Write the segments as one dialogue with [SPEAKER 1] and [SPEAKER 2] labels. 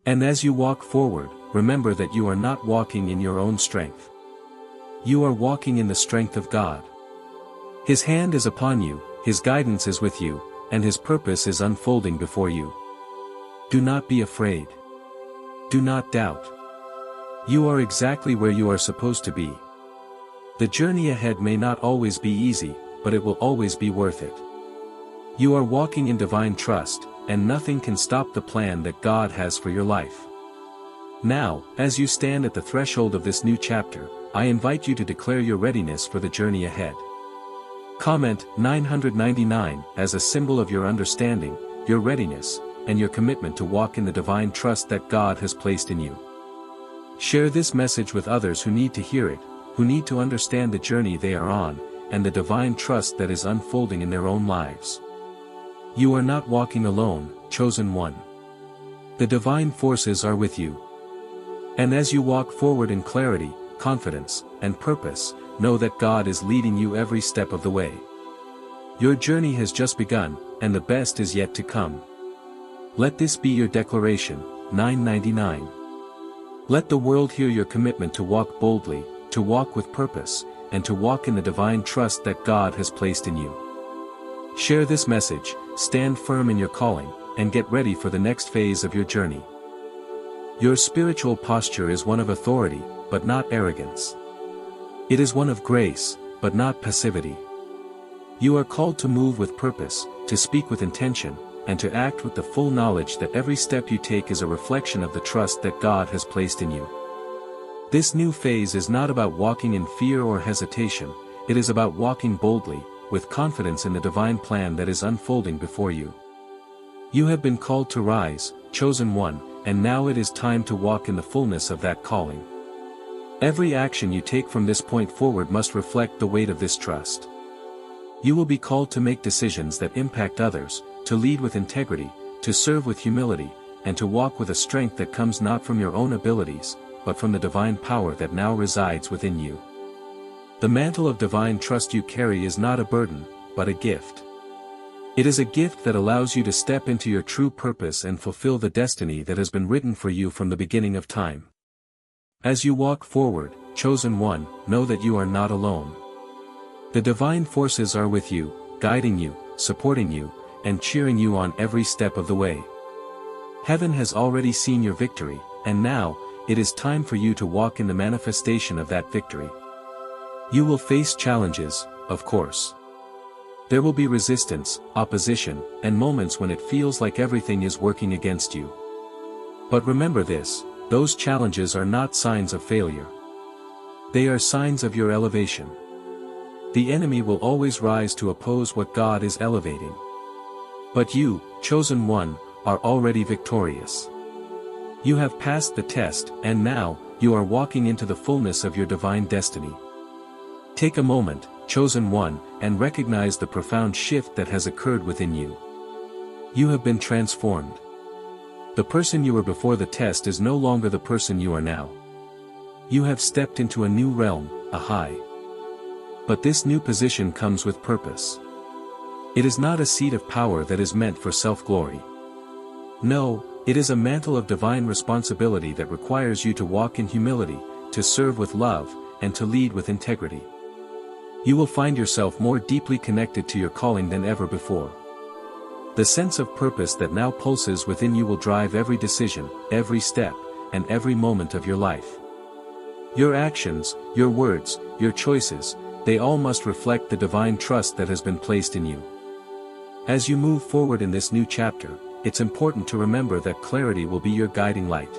[SPEAKER 1] And as you walk forward, remember that you are not walking in your own strength. You are walking in the strength of God. His hand is upon you, His guidance is with you, and His purpose is unfolding before you. Do not be afraid. Do not doubt. You are exactly where you are supposed to be. The journey ahead may not always be easy, but it will always be worth it. You are walking in divine trust, and nothing can stop the plan that God has for your life. Now, as you stand at the threshold of this new chapter, I invite you to declare your readiness for the journey ahead. Comment 999 as a symbol of your understanding, your readiness, and your commitment to walk in the divine trust that God has placed in you. Share this message with others who need to hear it, who need to understand the journey they are on, and the divine trust that is unfolding in their own lives. You are not walking alone, chosen one. The divine forces are with you. And as you walk forward in clarity, confidence, and purpose, know that God is leading you every step of the way. Your journey has just begun, and the best is yet to come. Let this be your declaration. 999. Let the world hear your commitment to walk boldly, to walk with purpose, and to walk in the divine trust that God has placed in you. Share this message, stand firm in your calling, and get ready for the next phase of your journey. Your spiritual posture is one of authority, but not arrogance. It is one of grace, but not passivity. You are called to move with purpose, to speak with intention, and to act with the full knowledge that every step you take is a reflection of the trust that God has placed in you. This new phase is not about walking in fear or hesitation, it is about walking boldly, with confidence in the divine plan that is unfolding before you. You have been called to rise, chosen one, and now it is time to walk in the fullness of that calling. Every action you take from this point forward must reflect the weight of this trust. You will be called to make decisions that impact others, to lead with integrity, to serve with humility, and to walk with a strength that comes not from your own abilities, but from the divine power that now resides within you. The mantle of divine trust you carry is not a burden, but a gift. It is a gift that allows you to step into your true purpose and fulfill the destiny that has been written for you from the beginning of time. As you walk forward, chosen one, know that you are not alone. The divine forces are with you, guiding you, supporting you, and cheering you on every step of the way. Heaven has already seen your victory, and now, it is time for you to walk in the manifestation of that victory. You will face challenges, of course. There will be resistance, opposition, and moments when it feels like everything is working against you. But remember this, those challenges are not signs of failure. They are signs of your elevation. The enemy will always rise to oppose what God is elevating. But you, chosen one, are already victorious. You have passed the test, and now, you are walking into the fullness of your divine destiny. Take a moment, chosen one, and recognize the profound shift that has occurred within you. You have been transformed. The person you were before the test is no longer the person you are now. You have stepped into a new realm, a high. But this new position comes with purpose. It is not a seat of power that is meant for self-glory. No, it is a mantle of divine responsibility that requires you to walk in humility, to serve with love, and to lead with integrity. You will find yourself more deeply connected to your calling than ever before. The sense of purpose that now pulses within you will drive every decision, every step, and every moment of your life. Your actions, your words, your choices, they all must reflect the divine trust that has been placed in you. As you move forward in this new chapter, it's important to remember that clarity will be your guiding light.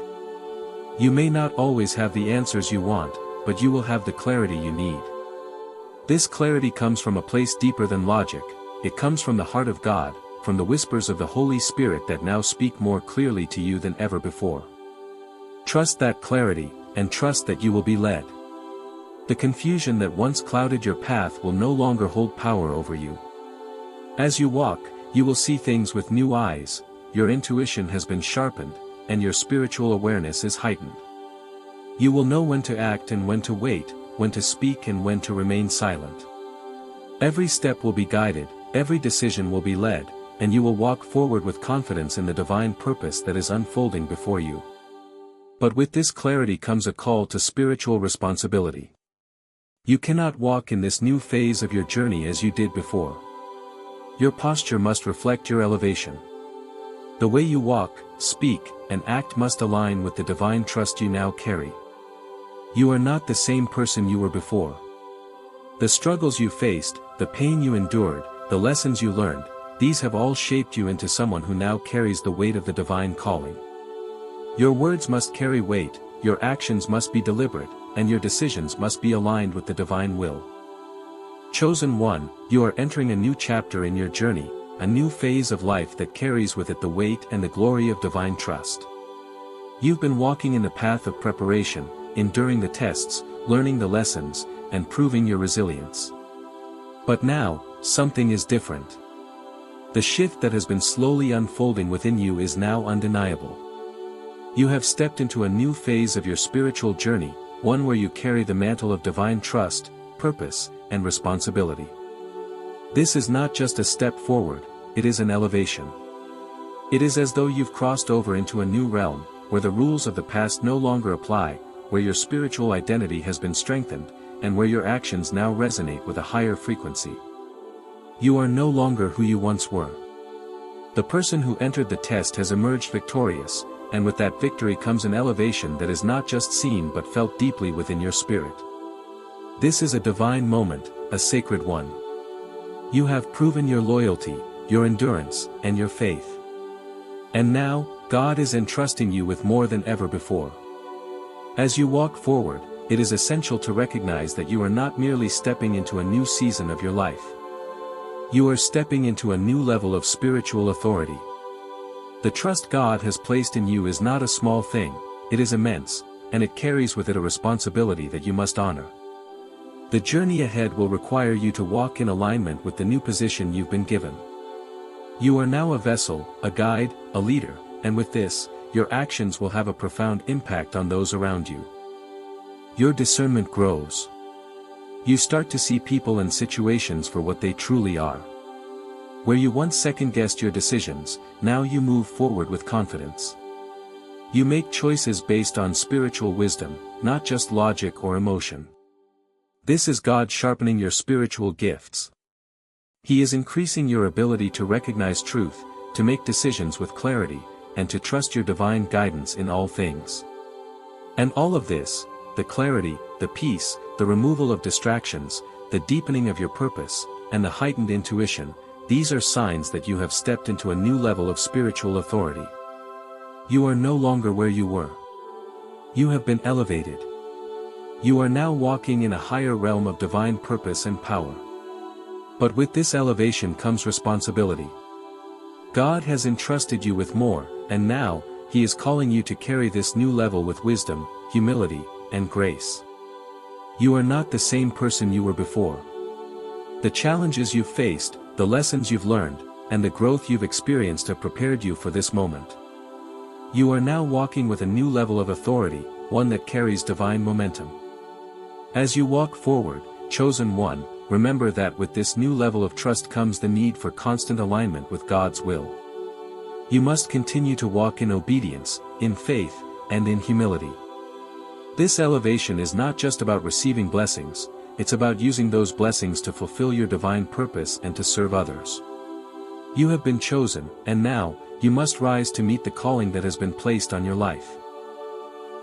[SPEAKER 1] You may not always have the answers you want, but you will have the clarity you need. This clarity comes from a place deeper than logic, it comes from the heart of God, from the whispers of the Holy Spirit that now speak more clearly to you than ever before. Trust that clarity, and trust that you will be led. The confusion that once clouded your path will no longer hold power over you. As you walk, you will see things with new eyes, your intuition has been sharpened, and your spiritual awareness is heightened. You will know when to act and when to wait, when to speak and when to remain silent. Every step will be guided, every decision will be led, and you will walk forward with confidence in the divine purpose that is unfolding before you. But with this clarity comes a call to spiritual responsibility. You cannot walk in this new phase of your journey as you did before. Your posture must reflect your elevation. The way you walk, speak, and act must align with the divine trust you now carry. You are not the same person you were before. The struggles you faced, the pain you endured, the lessons you learned, these have all shaped you into someone who now carries the weight of the divine calling. Your words must carry weight, your actions must be deliberate, and your decisions must be aligned with the divine will. Chosen one, you are entering a new chapter in your journey, a new phase of life that carries with it the weight and the glory of divine trust. You've been walking in the path of preparation, enduring the tests, learning the lessons, and proving your resilience. But now, something is different. The shift that has been slowly unfolding within you is now undeniable. You have stepped into a new phase of your spiritual journey, one where you carry the mantle of divine trust, purpose, and responsibility. This is not just a step forward, it is an elevation. It is as though you've crossed over into a new realm, where the rules of the past no longer apply, where your spiritual identity has been strengthened, and where your actions now resonate with a higher frequency. You are no longer who you once were. The person who entered the test has emerged victorious, and with that victory comes an elevation that is not just seen but felt deeply within your spirit. This is a divine moment, a sacred one. You have proven your loyalty, your endurance, and your faith. And now, God is entrusting you with more than ever before. As you walk forward, it is essential to recognize that you are not merely stepping into a new season of your life. You are stepping into a new level of spiritual authority. The trust God has placed in you is not a small thing, it is immense, and it carries with it a responsibility that you must honor. The journey ahead will require you to walk in alignment with the new position you've been given. You are now a vessel, a guide, a leader, and with this, your actions will have a profound impact on those around you. Your discernment grows. You start to see people and situations for what they truly are. Where you once second-guessed your decisions, now you move forward with confidence. You make choices based on spiritual wisdom, not just logic or emotion. This is God sharpening your spiritual gifts. He is increasing your ability to recognize truth, to make decisions with clarity, and to trust your divine guidance in all things. And all of this, the clarity, the peace, the removal of distractions, the deepening of your purpose, and the heightened intuition, these are signs that you have stepped into a new level of spiritual authority. You are no longer where you were. You have been elevated. You are now walking in a higher realm of divine purpose and power. But with this elevation comes responsibility. God has entrusted you with more, and now, He is calling you to carry this new level with wisdom, humility, and grace. You are not the same person you were before. The challenges you've faced, the lessons you've learned, and the growth you've experienced have prepared you for this moment. You are now walking with a new level of authority, one that carries divine momentum. As you walk forward, chosen one, remember that with this new level of trust comes the need for constant alignment with God's will. You must continue to walk in obedience, in faith, and in humility. This elevation is not just about receiving blessings, it's about using those blessings to fulfill your divine purpose and to serve others. You have been chosen, and now, you must rise to meet the calling that has been placed on your life.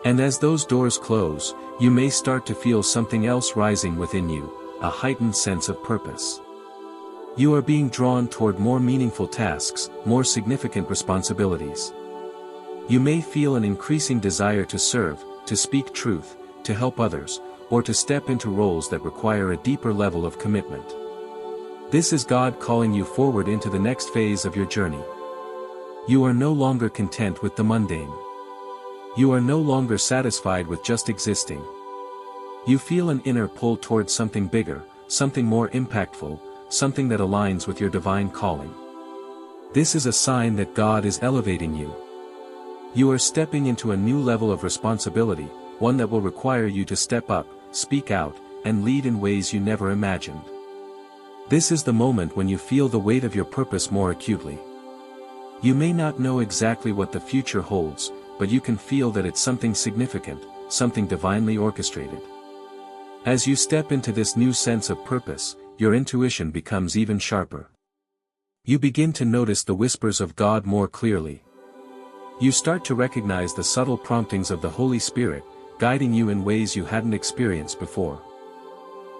[SPEAKER 1] And as those doors close, you may start to feel something else rising within you, a heightened sense of purpose. You are being drawn toward more meaningful tasks, more significant responsibilities. You may feel an increasing desire to serve, to speak truth, to help others, or to step into roles that require a deeper level of commitment. This is God calling you forward into the next phase of your journey. You are no longer content with the mundane. You are no longer satisfied with just existing. You feel an inner pull towards something bigger, something more impactful, something that aligns with your divine calling. This is a sign that God is elevating you. You are stepping into a new level of responsibility, one that will require you to step up, speak out, and lead in ways you never imagined. This is the moment when you feel the weight of your purpose more acutely. You may not know exactly what the future holds, but you can feel that it's something significant, something divinely orchestrated. As you step into this new sense of purpose, your intuition becomes even sharper. You begin to notice the whispers of God more clearly. You start to recognize the subtle promptings of the Holy Spirit, guiding you in ways you hadn't experienced before.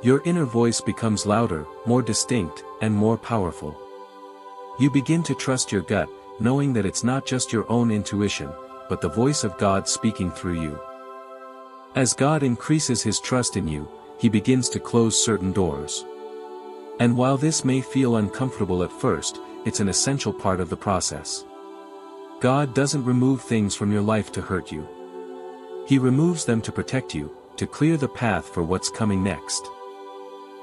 [SPEAKER 1] Your inner voice becomes louder, more distinct, and more powerful. You begin to trust your gut, knowing that it's not just your own intuition, but the voice of God speaking through you. As God increases His trust in you, He begins to close certain doors. And while this may feel uncomfortable at first, it's an essential part of the process. God doesn't remove things from your life to hurt you. He removes them to protect you, to clear the path for what's coming next.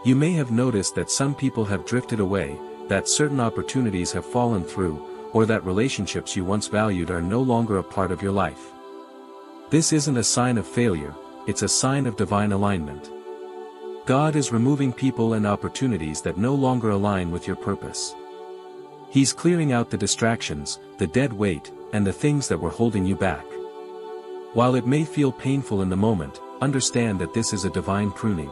[SPEAKER 1] You may have noticed that some people have drifted away, that certain opportunities have fallen through, or that relationships you once valued are no longer a part of your life. This isn't a sign of failure, it's a sign of divine alignment. God is removing people and opportunities that no longer align with your purpose. He's clearing out the distractions, the dead weight, and the things that were holding you back. While it may feel painful in the moment, understand that this is a divine pruning.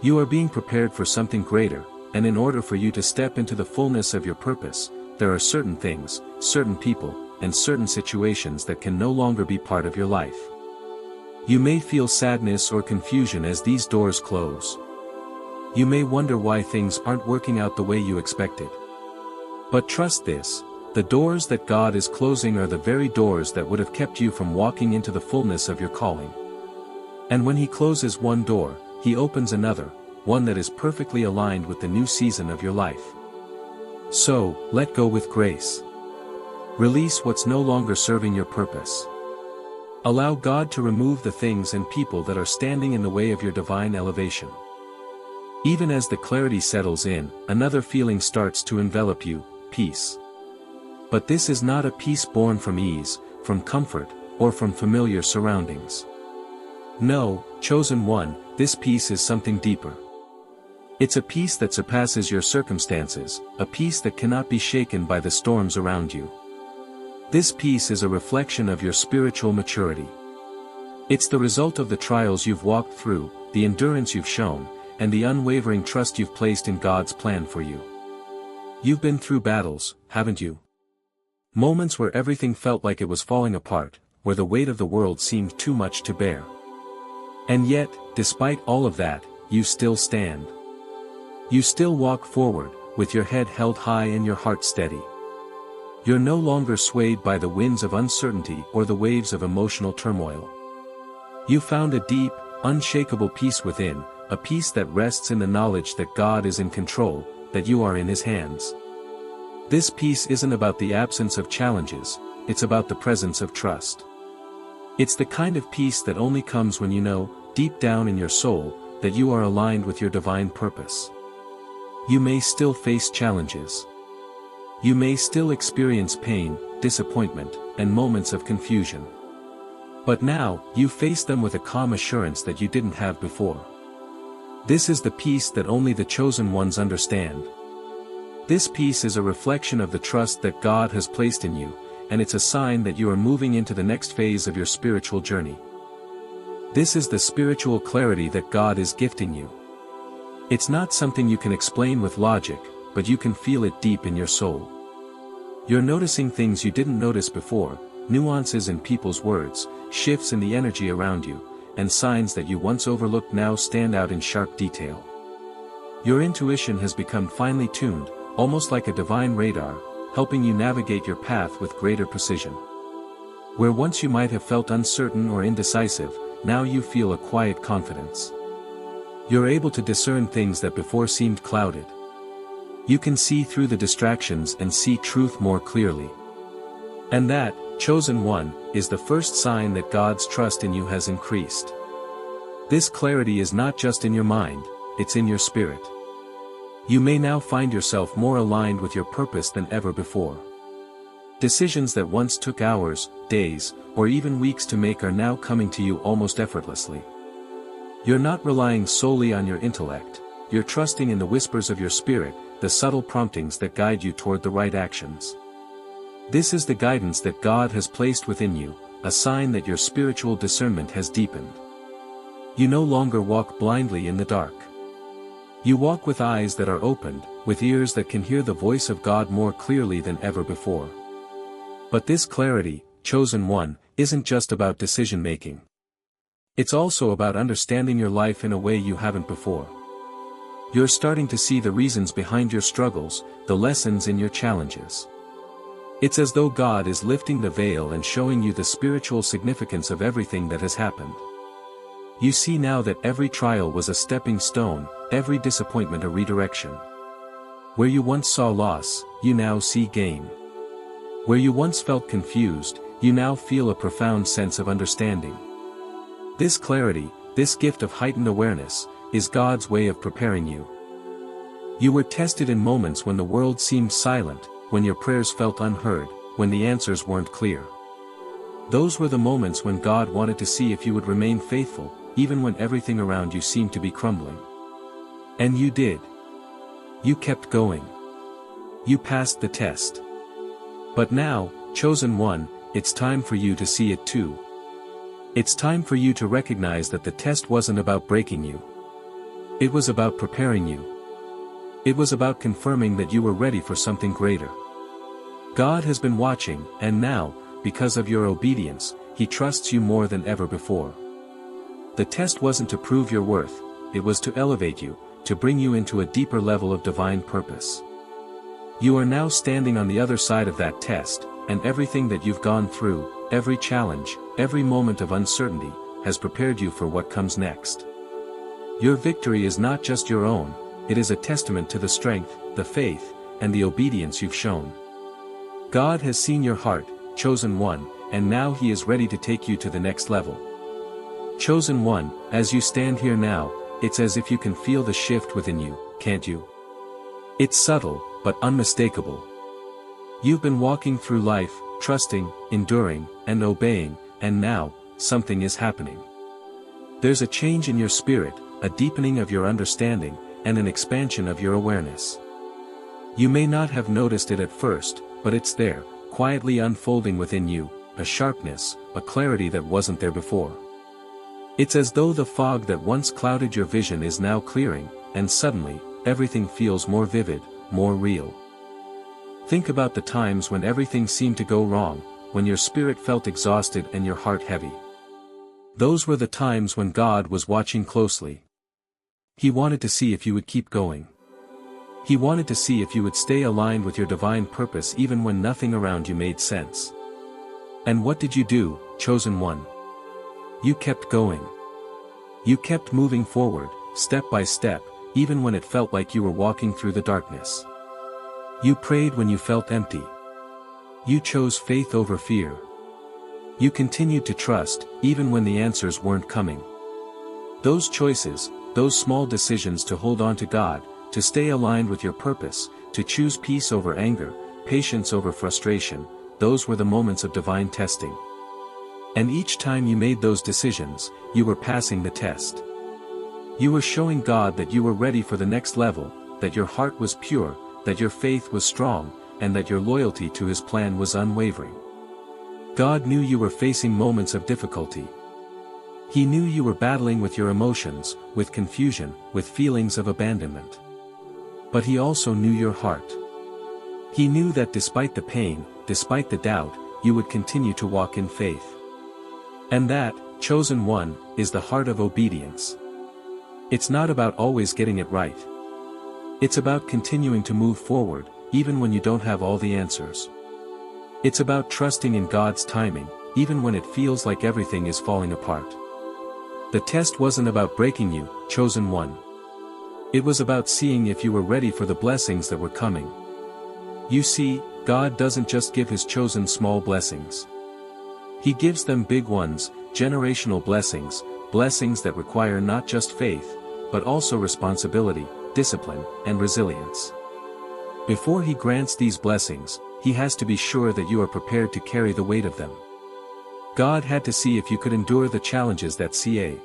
[SPEAKER 1] You are being prepared for something greater, and in order for you to step into the fullness of your purpose, there are certain things, certain people, and certain situations that can no longer be part of your life. You may feel sadness or confusion as these doors close. You may wonder why things aren't working out the way you expected. But trust this, the doors that God is closing are the very doors that would have kept you from walking into the fullness of your calling. And when He closes one door, He opens another, one that is perfectly aligned with the new season of your life. So, let go with grace. Release what's no longer serving your purpose. Allow God to remove the things and people that are standing in the way of your divine elevation. Even as the clarity settles in, another feeling starts to envelop you, peace. But this is not a peace born from ease, from comfort, or from familiar surroundings. No, chosen one, this peace is something deeper. It's a peace that surpasses your circumstances, a peace that cannot be shaken by the storms around you. This peace is a reflection of your spiritual maturity. It's the result of the trials you've walked through, the endurance you've shown, and the unwavering trust you've placed in God's plan for you. You've been through battles, haven't you? Moments where everything felt like it was falling apart, where the weight of the world seemed too much to bear. And yet, despite all of that, you still stand. You still walk forward, with your head held high and your heart steady. You're no longer swayed by the winds of uncertainty or the waves of emotional turmoil. You found a deep, unshakable peace within, a peace that rests in the knowledge that God is in control, that you are in His hands. This peace isn't about the absence of challenges, it's about the presence of trust. It's the kind of peace that only comes when you know, deep down in your soul, that you are aligned with your divine purpose. You may still face challenges. You may still experience pain, disappointment, and moments of confusion. But now, you face them with a calm assurance that you didn't have before. This is the peace that only the chosen ones understand. This peace is a reflection of the trust that God has placed in you, and it's a sign that you are moving into the next phase of your spiritual journey. This is the spiritual clarity that God is gifting you. It's not something you can explain with logic, but you can feel it deep in your soul. You're noticing things you didn't notice before, nuances in people's words, shifts in the energy around you, and signs that you once overlooked now stand out in sharp detail. Your intuition has become finely tuned, almost like a divine radar, helping you navigate your path with greater precision. Where once you might have felt uncertain or indecisive, now you feel a quiet confidence. You're able to discern things that before seemed clouded. You can see through the distractions and see truth more clearly. And that, chosen one, is the first sign that God's trust in you has increased. This clarity is not just in your mind, it's in your spirit. You may now find yourself more aligned with your purpose than ever before. Decisions that once took hours, days, or even weeks to make are now coming to you almost effortlessly. You're not relying solely on your intellect, you're trusting in the whispers of your spirit, the subtle promptings that guide you toward the right actions. This is the guidance that God has placed within you, a sign that your spiritual discernment has deepened. You no longer walk blindly in the dark. You walk with eyes that are opened, with ears that can hear the voice of God more clearly than ever before. But this clarity, chosen one, isn't just about decision-making. It's also about understanding your life in a way you haven't before. You're starting to see the reasons behind your struggles, the lessons in your challenges. It's as though God is lifting the veil and showing you the spiritual significance of everything that has happened. You see now that every trial was a stepping stone, every disappointment a redirection. Where you once saw loss, you now see gain. Where you once felt confused, you now feel a profound sense of understanding. This clarity, this gift of heightened awareness, is God's way of preparing you. You were tested in moments when the world seemed silent, when your prayers felt unheard, when the answers weren't clear. Those were the moments when God wanted to see if you would remain faithful, even when everything around you seemed to be crumbling. And you did. You kept going. You passed the test. But now, chosen one, it's time for you to see it too. It's time for you to recognize that the test wasn't about breaking you. It was about preparing you. It was about confirming that you were ready for something greater. God has been watching, and now, because of your obedience, He trusts you more than ever before. The test wasn't to prove your worth, it was to elevate you, to bring you into a deeper level of divine purpose. You are now standing on the other side of that test, and everything that you've gone through, every challenge, every moment of uncertainty, has prepared you for what comes next. Your victory is not just your own, it is a testament to the strength, the faith, and the obedience you've shown. God has seen your heart, chosen one, and now He is ready to take you to the next level. Chosen one, as you stand here now, it's as if you can feel the shift within you, can't you? It's subtle, but unmistakable. You've been walking through life, trusting, enduring, and obeying, and now, something is happening. There's a change in your spirit, a deepening of your understanding, and an expansion of your awareness. You may not have noticed it at first, but it's there, quietly unfolding within you, a sharpness, a clarity that wasn't there before. It's as though the fog that once clouded your vision is now clearing, and suddenly, everything feels more vivid, more real. Think about the times when everything seemed to go wrong, when your spirit felt exhausted and your heart heavy. Those were the times when God was watching closely. He wanted to see if you would keep going. He wanted to see if you would stay aligned with your divine purpose even when nothing around you made sense. And what did you do, chosen one? You kept going. You kept moving forward, step by step, even when it felt like you were walking through the darkness. You prayed when you felt empty. You chose faith over fear. You continued to trust, even when the answers weren't coming. Those choices, those small decisions to hold on to God, to stay aligned with your purpose, to choose peace over anger, patience over frustration, those were the moments of divine testing. And each time you made those decisions, you were passing the test. You were showing God that you were ready for the next level, that your heart was pure, that your faith was strong, and that your loyalty to His plan was unwavering. God knew you were facing moments of difficulty. He knew you were battling with your emotions, with confusion, with feelings of abandonment. But He also knew your heart. He knew that despite the pain, despite the doubt, you would continue to walk in faith. And that, chosen one, is the heart of obedience. It's not about always getting it right. It's about continuing to move forward, even when you don't have all the answers. It's about trusting in God's timing, even when it feels like everything is falling apart. The test wasn't about breaking you, chosen one. It was about seeing if you were ready for the blessings that were coming. You see, God doesn't just give His chosen small blessings. He gives them big ones, generational blessings, blessings that require not just faith, but also responsibility, discipline, and resilience. Before He grants these blessings, He has to be sure that you are prepared to carry the weight of them. God had to see if you could endure the challenges that ca.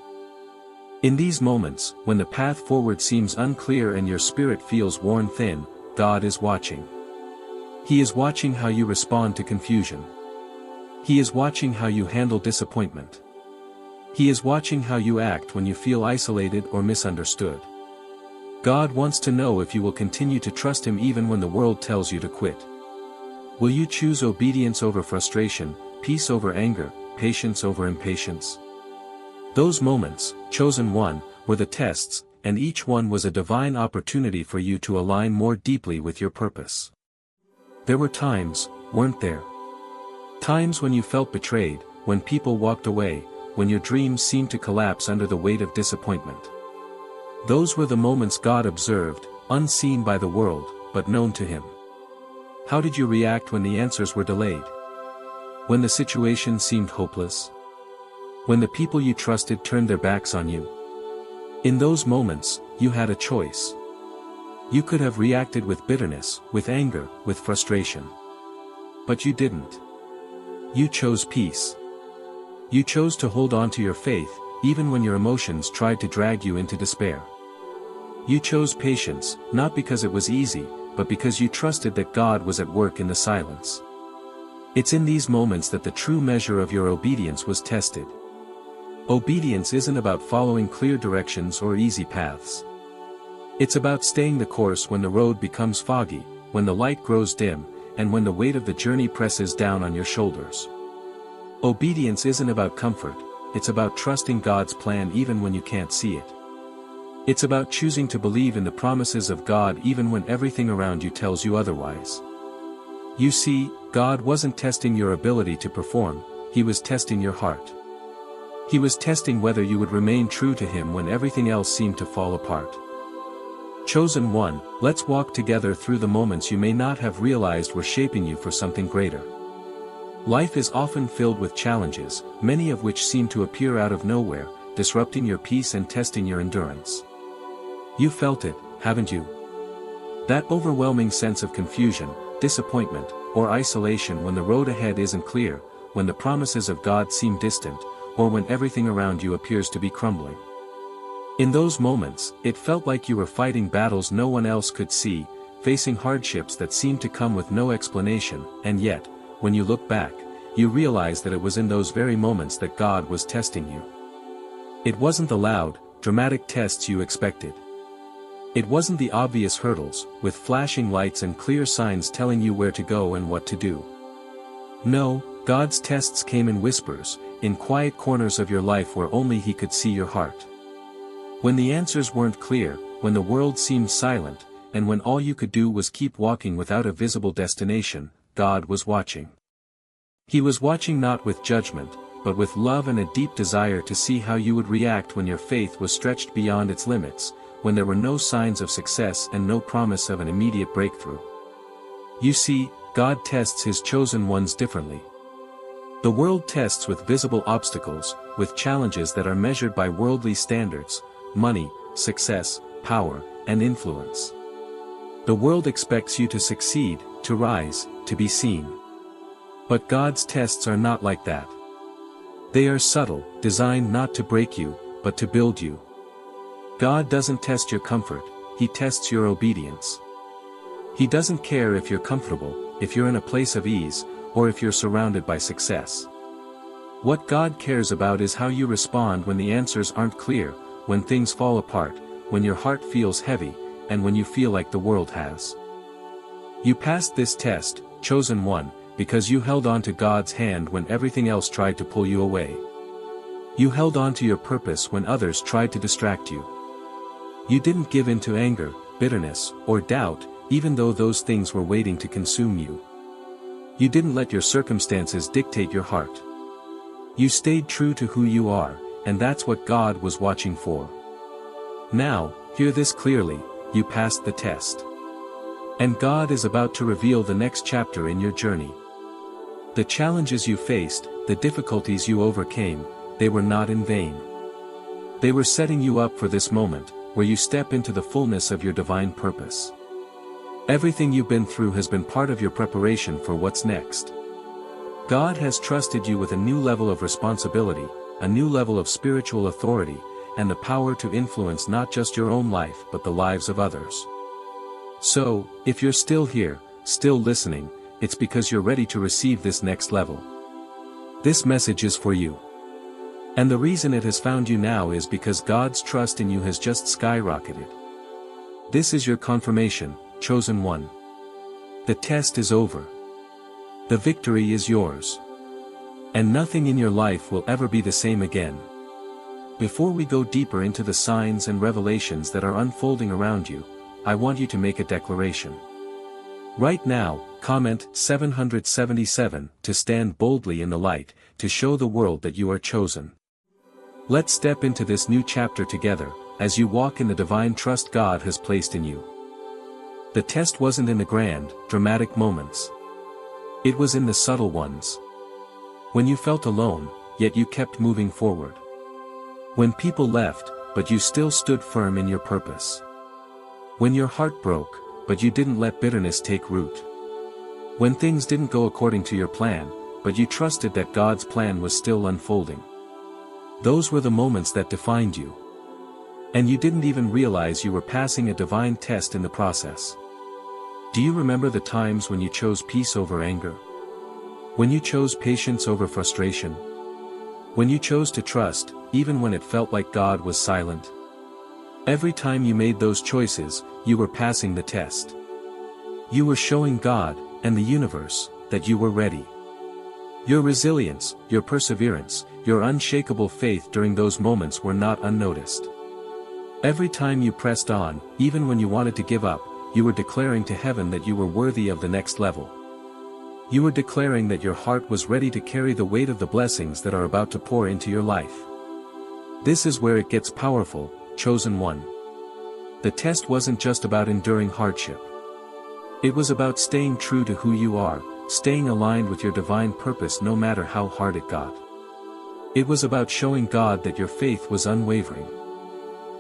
[SPEAKER 1] In these moments, when the path forward seems unclear and your spirit feels worn thin, God is watching. He is watching how you respond to confusion. He is watching how you handle disappointment. He is watching how you act when you feel isolated or misunderstood. God wants to know if you will continue to trust Him even when the world tells you to quit. Will you choose obedience over frustration, peace over anger, patience over impatience? Those moments, chosen one, were the tests, and each one was a divine opportunity for you to align more deeply with your purpose. There were times, weren't there? Times when you felt betrayed, when people walked away, when your dreams seemed to collapse under the weight of disappointment. Those were the moments God observed, unseen by the world, but known to Him. How did you react when the answers were delayed? When the situation seemed hopeless? When the people you trusted turned their backs on you? In those moments, you had a choice. You could have reacted with bitterness, with anger, with frustration. But you didn't. You chose peace. You chose to hold on to your faith, even when your emotions tried to drag you into despair. You chose patience, not because it was easy, but because you trusted that God was at work in the silence. It's in these moments that the true measure of your obedience was tested. Obedience isn't about following clear directions or easy paths. It's about staying the course when the road becomes foggy, when the light grows dim, and when the weight of the journey presses down on your shoulders. Obedience isn't about comfort, it's about trusting God's plan even when you can't see it. It's about choosing to believe in the promises of God even when everything around you tells you otherwise. You see, God wasn't testing your ability to perform, He was testing your heart. He was testing whether you would remain true to Him when everything else seemed to fall apart. Chosen one, let's walk together through the moments you may not have realized were shaping you for something greater. Life is often filled with challenges, many of which seem to appear out of nowhere, disrupting your peace and testing your endurance. You felt it, haven't you? That overwhelming sense of confusion, disappointment, or isolation when the road ahead isn't clear, when the promises of God seem distant, or when everything around you appears to be crumbling. In those moments, it felt like you were fighting battles no one else could see, facing hardships that seemed to come with no explanation, and yet, when you look back, you realize that it was in those very moments that God was testing you. It wasn't the loud, dramatic tests you expected. It wasn't the obvious hurdles, with flashing lights and clear signs telling you where to go and what to do. No, God's tests came in whispers, in quiet corners of your life where only He could see your heart. When the answers weren't clear, when the world seemed silent, and when all you could do was keep walking without a visible destination, God was watching. He was watching not with judgment, but with love and a deep desire to see how you would react when your faith was stretched beyond its limits, when there were no signs of success and no promise of an immediate breakthrough. You see, God tests His chosen ones differently. The world tests with visible obstacles, with challenges that are measured by worldly standards, money, success, power, and influence. The world expects you to succeed, to rise, to be seen. But God's tests are not like that. They are subtle, designed not to break you, but to build you. God doesn't test your comfort, He tests your obedience. He doesn't care if you're comfortable, if you're in a place of ease, or if you're surrounded by success. What God cares about is how you respond when the answers aren't clear, when things fall apart, when your heart feels heavy, and when you feel like the world has. You passed this test, chosen one, because you held on to God's hand when everything else tried to pull you away. You held on to your purpose when others tried to distract you. You didn't give in to anger, bitterness, or doubt, even though those things were waiting to consume you. You didn't let your circumstances dictate your heart. You stayed true to who you are, and that's what God was watching for. Now, hear this clearly, you passed the test. And God is about to reveal the next chapter in your journey. The challenges you faced, the difficulties you overcame, they were not in vain. They were setting you up for this moment, where you step into the fullness of your divine purpose. Everything you've been through has been part of your preparation for what's next. God has trusted you with a new level of responsibility, a new level of spiritual authority, and the power to influence not just your own life but the lives of others. So, if you're still here, still listening, it's because you're ready to receive this next level. This message is for you. And the reason it has found you now is because God's trust in you has just skyrocketed. This is your confirmation, chosen one. The test is over. The victory is yours. And nothing in your life will ever be the same again. Before we go deeper into the signs and revelations that are unfolding around you, I want you to make a declaration. Right now, comment 777 to stand boldly in the light, to show the world that you are chosen. Let's step into this new chapter together, as you walk in the divine trust God has placed in you. The test wasn't in the grand, dramatic moments. It was in the subtle ones. When you felt alone, yet you kept moving forward. When people left, but you still stood firm in your purpose. When your heart broke, but you didn't let bitterness take root. When things didn't go according to your plan, but you trusted that God's plan was still unfolding. Those were the moments that defined you. And you didn't even realize you were passing a divine test in the process. Do you remember the times when you chose peace over anger? When you chose patience over frustration? When you chose to trust, even when it felt like God was silent? Every time you made those choices, you were passing the test. You were showing God, and the universe, that you were ready. Your resilience, your perseverance, your unshakable faith during those moments were not unnoticed. Every time you pressed on, even when you wanted to give up, you were declaring to heaven that you were worthy of the next level. You were declaring that your heart was ready to carry the weight of the blessings that are about to pour into your life. This is where it gets powerful, chosen one. The test wasn't just about enduring hardship. It was about staying true to who you are, staying aligned with your divine purpose no matter how hard it got. It was about showing God that your faith was unwavering.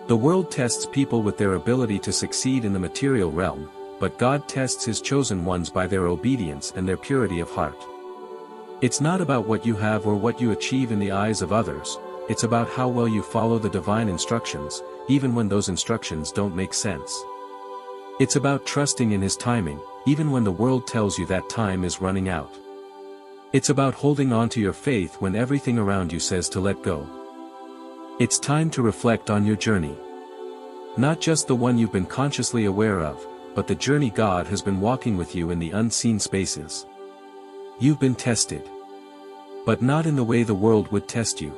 [SPEAKER 1] The world tests people with their ability to succeed in the material realm, but God tests His chosen ones by their obedience and their purity of heart. It's not about what you have or what you achieve in the eyes of others, it's about how well you follow the divine instructions, even when those instructions don't make sense. It's about trusting in His timing, even when the world tells you that time is running out. It's about holding on to your faith when everything around you says to let go. It's time to reflect on your journey. Not just the one you've been consciously aware of, but the journey God has been walking with you in the unseen spaces. You've been tested. But not in the way the world would test you.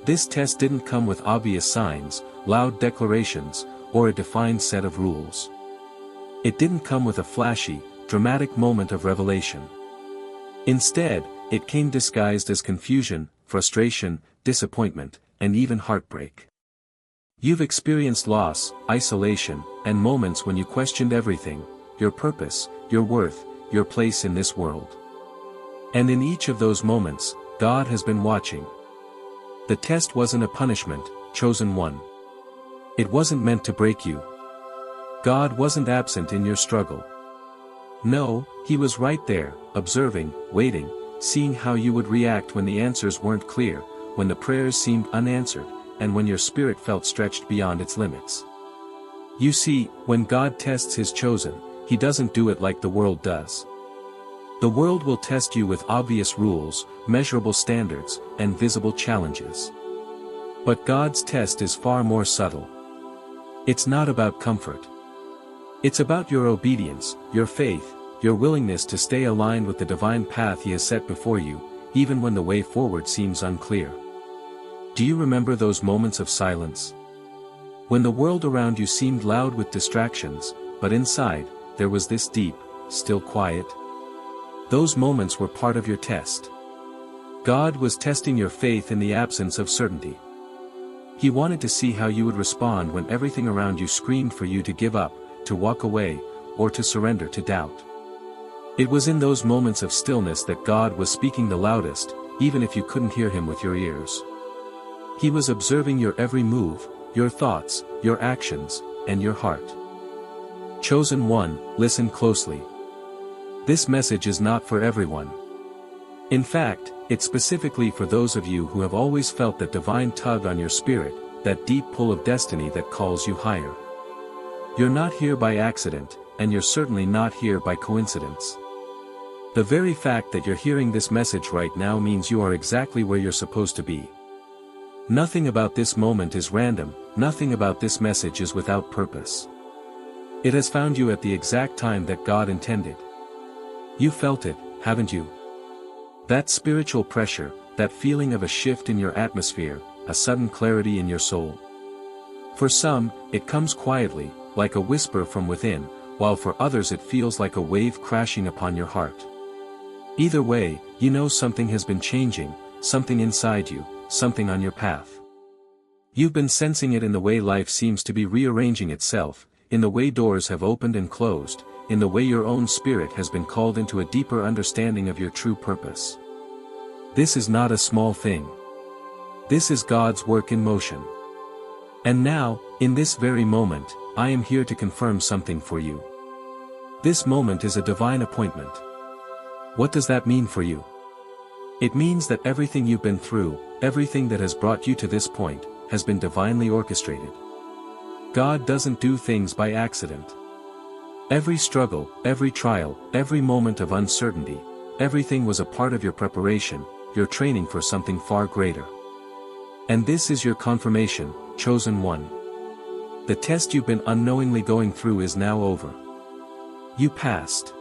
[SPEAKER 1] This test didn't come with obvious signs, loud declarations, or a defined set of rules. It didn't come with a flashy, dramatic moment of revelation. Instead, it came disguised as confusion, frustration, disappointment, and even heartbreak. You've experienced loss, isolation, and moments when you questioned everything, your purpose, your worth, your place in this world. And in each of those moments, God has been watching. The test wasn't a punishment, chosen one. It wasn't meant to break you. God wasn't absent in your struggle. No, He was right there, observing, waiting, seeing how you would react when the answers weren't clear, when the prayers seemed unanswered, and when your spirit felt stretched beyond its limits. You see, when God tests His chosen, He doesn't do it like the world does. The world will test you with obvious rules, measurable standards, and visible challenges. But God's test is far more subtle. It's not about comfort. It's about your obedience, your faith, your willingness to stay aligned with the divine path He has set before you, even when the way forward seems unclear. Do you remember those moments of silence? When the world around you seemed loud with distractions, but inside, there was this deep, still quiet. Those moments were part of your test. God was testing your faith in the absence of certainty. He wanted to see how you would respond when everything around you screamed for you to give up, to walk away, or to surrender to doubt. It was in those moments of stillness that God was speaking the loudest, even if you couldn't hear Him with your ears. He was observing your every move, your thoughts, your actions, and your heart. Chosen one, listen closely. This message is not for everyone. In fact, it's specifically for those of you who have always felt that divine tug on your spirit, that deep pull of destiny that calls you higher. You're not here by accident, and you're certainly not here by coincidence. The very fact that you're hearing this message right now means you are exactly where you're supposed to be. Nothing about this moment is random, nothing about this message is without purpose. It has found you at the exact time that God intended. You felt it, haven't you? That spiritual pressure, that feeling of a shift in your atmosphere, a sudden clarity in your soul. For some, it comes quietly, like a whisper from within, while for others it feels like a wave crashing upon your heart. Either way, you know something has been changing, something inside you, something on your path. You've been sensing it in the way life seems to be rearranging itself, in the way doors have opened and closed, in the way your own spirit has been called into a deeper understanding of your true purpose. This is not a small thing. This is God's work in motion. And now, in this very moment, I am here to confirm something for you. This moment is a divine appointment. What does that mean for you? It means that everything you've been through, everything that has brought you to this point, has been divinely orchestrated. God doesn't do things by accident. Every struggle, every trial, every moment of uncertainty, everything was a part of your preparation, your training for something far greater. And this is your confirmation, chosen one. The test you've been unknowingly going through is now over. You passed.